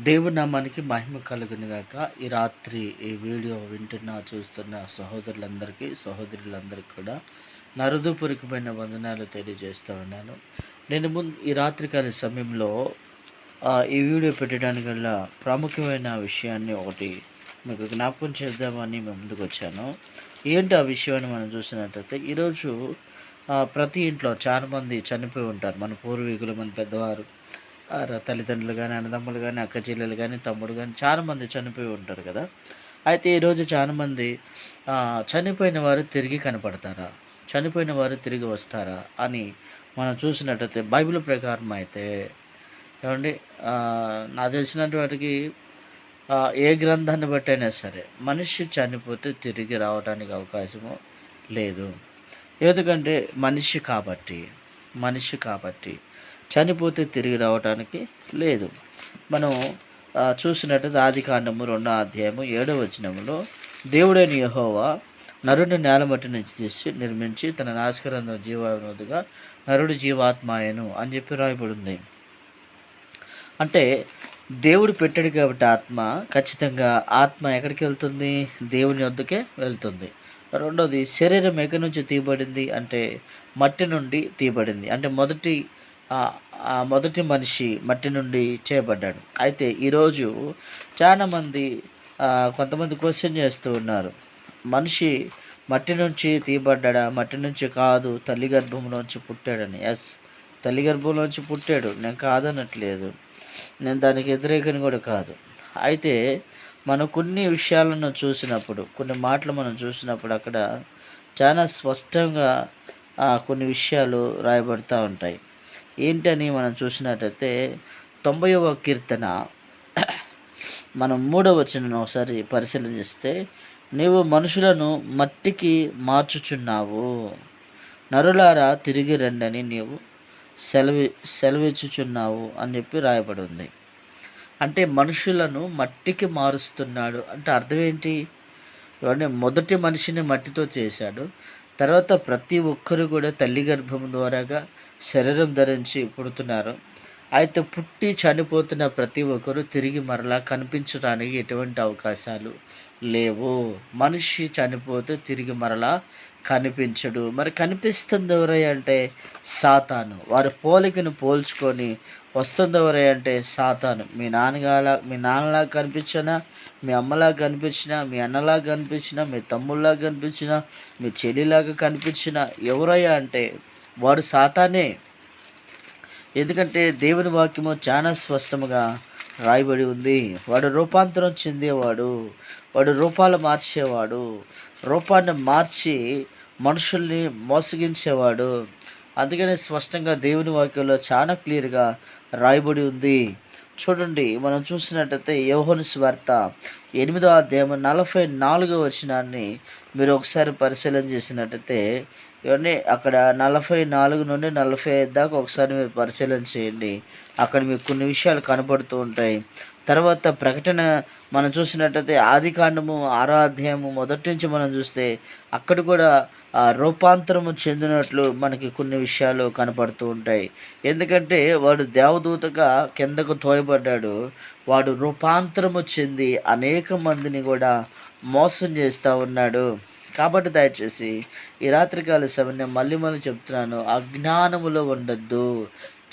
దేవుని నామానికి మహిమ కలుగును గాక. ఈ రాత్రి ఈ వీడియో చూస్తున్న సహోదరులందరికీ కూడా నా హృదయపూర్వకమైన వందనాలు తెలియజేస్తూ ఉన్నాను. నేను ఈ రాత్రికాల సమయంలో ఈ వీడియో పెట్టడానికి గల ప్రాముఖ్యమైన విషయాన్ని ఒకటి మీకు జ్ఞాపకం చేద్దామని మేము ముందుకు వచ్చాను. ఏంటి ఆ విషయాన్ని మనం చూసినట్లయితే ఈరోజు ప్రతి ఇంట్లో చాలామంది చనిపోయి ఉంటారు. మన పూర్వీకులు, మన పెద్దవారు, తల్లిదండ్రులు కానీ, అన్నదమ్ములు కానీ, అక్క చెల్లెలు కానీ, తమ్ముడు కానీ చాలామంది చనిపోయి ఉంటారు కదా. అయితే ఈరోజు చాలామంది చనిపోయిన వారు తిరిగి కనపడతారా, చనిపోయిన వారు తిరిగి వస్తారా అని మనం చూసినట్టయితే బైబిల్ ప్రకారం అయితే ఏమండి, నాకు తెలిసినటువంటి వాటికి ఏ గ్రంథాన్ని బట్టైనా సరే మనిషి చనిపోతే తిరిగి రావడానికి అవకాశము లేదు. ఎందుకంటే మనిషి కాబట్టి చనిపోతే తిరిగి రావడానికి లేదు. మనం చూసినట్టయితే ఆదికాండము 2వ అధ్యాయము 7వ వచనంలో దేవుడైన యెహోవా నరుని నేలమట్టి నుంచి తీసి నిర్మించి తన నాసికారంధ్రము జీవాత్మగా నరుడు జీవాత్మాయను అని చెప్పి రాయబడింది. అంటే దేవుడు పెట్టాడు కాబట్టి ఖచ్చితంగా ఆత్మ ఎక్కడికి వెళ్తుంది? దేవుని వద్దకే వెళ్తుంది. రెండోది, శరీరం ఎక్కడి నుంచి తీయబడింది అంటే మట్టి నుండి తీయబడింది. అంటే మొదటి మనిషి మట్టి నుండి చేయబడ్డాడు. అయితే ఈరోజు చాలామంది కొంతమంది క్వశ్చన్ చేస్తూ ఉన్నారు, మనిషి మట్టి నుంచి తీయబడ్డా? మట్టి నుంచి కాదు, తల్లి గర్భంలోంచి పుట్టాడని. ఎస్, తల్లి గర్భంలోంచి పుట్టాడు, నేను కాదనట్లేదు, నేను దానికి వ్యతిరేకని కూడా కాదు. అయితే మనం కొన్ని విషయాలను చూసినప్పుడు, కొన్ని మాటలు మనం చూసినప్పుడు అక్కడ చాలా స్పష్టంగా కొన్ని విషయాలు రాయబడుతూ ఉంటాయి. ఏంటని మనం చూసినట్టయితే 90వ కీర్తన మనం 3వ వచనం ఒకసారి పరిశీలన చేస్తే, నీవు మనుషులను మట్టికి మార్చుచున్నావు, నరులారా తిరిగి రండని నీవు సెలవిచ్చుచున్నావు అని చెప్పి రాయబడి ఉంది. అంటే మనుషులను మట్టికి మారుస్తున్నాడు అంటే అర్థం ఏంటి? ఇవన్నీ మొదటి మనిషిని మట్టితో చేశాడు. తర్వాత ప్రతి ఒక్కరు కూడా తల్లి గర్భం ద్వారాగా శరీరం ధరించి పుడుతున్నారు. అయితే పుట్టి చనిపోతున్న ప్రతి ఒక్కరు తిరిగి మరలా కనిపించడానికి ఎటువంటి అవకాశాలు లేవు. మనిషి చనిపోతే తిరిగి మరలా కనిపించడు. మరి కనిపిస్తుంది ఎవరై అంటే సాతాను. వారి పోలికను పోల్చుకొని వస్తుంది ఎవరై అంటే సాతాను. మీ నాన్నలాగా కనిపించినా, మీ అమ్మలాగా కనిపించినా, మీ అన్నలాగా కనిపించినా, మీ తమ్ముళ్ళలాగా కనిపించినా, మీ చెల్లిలాగా కనిపించినా ఎవరయ్యా అంటే వాడు సాతానే. ఎందుకంటే దేవుని వాక్యము చాలా స్పష్టముగా రాయబడి ఉంది. వాడు రూపాంతరం చెందేవాడు, వాడు రూపాలు మార్చేవాడు, రూపాన్ని మార్చి మనుషుల్ని మోసగించేవాడు. అందుకనే స్పష్టంగా దేవుని వాక్యంలో చాలా క్లియర్గా రాయబడి ఉంది. చూడండి, మనం చూసినట్టయితే యోహాను సువార్త 8వ అధ్యాయం 44వ వచనాన్ని మీరు ఒకసారి పరిశీలన చేసినట్టయితే, ఇవన్నీ అక్కడ 44 నుండి 45 దాకా ఒకసారి మీరు పరిశీలన చేయండి. అక్కడ మీకు కొన్ని విషయాలు కనపడుతూ ఉంటాయి. తర్వాత ప్రకటన మనం చూసినట్టయితే ఆదికాండము 6వ అధ్యాయము మొదటి నుంచి మనం చూస్తే అక్కడ కూడా రూపాంతరము చెందినట్లు మనకి కొన్ని విషయాలు కనపడుతూ ఉంటాయి. ఎందుకంటే వాడు దేవదూతగా కిందకు తోయబడ్డాడు. వాడు రూపాంతరము చెంది అనేక మందిని కూడా మోసం చేస్తూ ఉన్నాడు. కాబట్టి దయచేసి ఈ రాత్రికాల సమయం మళ్ళీ చెప్తున్నాను, అజ్ఞానములో ఉండద్దు.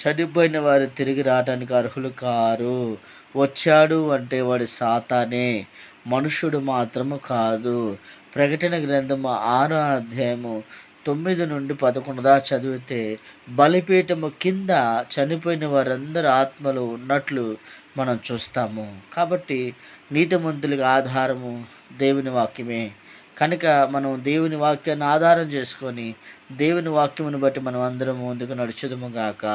చనిపోయిన వారు తిరిగి రావడానికి అర్హులు కారు. వచ్చాడు అంటే వాడు సాతానే, మనుషుడు మాత్రము కాదు. ప్రకటన గ్రంథము 6వ అధ్యాయము 9 నుండి 11 దాకా చదివితే బలిపీఠము కింద చనిపోయిన వారందరి ఆత్మలు ఉన్నట్లు మనం చూస్తాము. కాబట్టి నీతిమంతులకు ఆధారము దేవుని వాక్యమే. కనుక మనం దేవుని వాక్యాన్ని ఆధారం చేసుకొని దేవుని వాక్యమును బట్టి మనం అందరం ముందుకు నడుచుదుము గాక.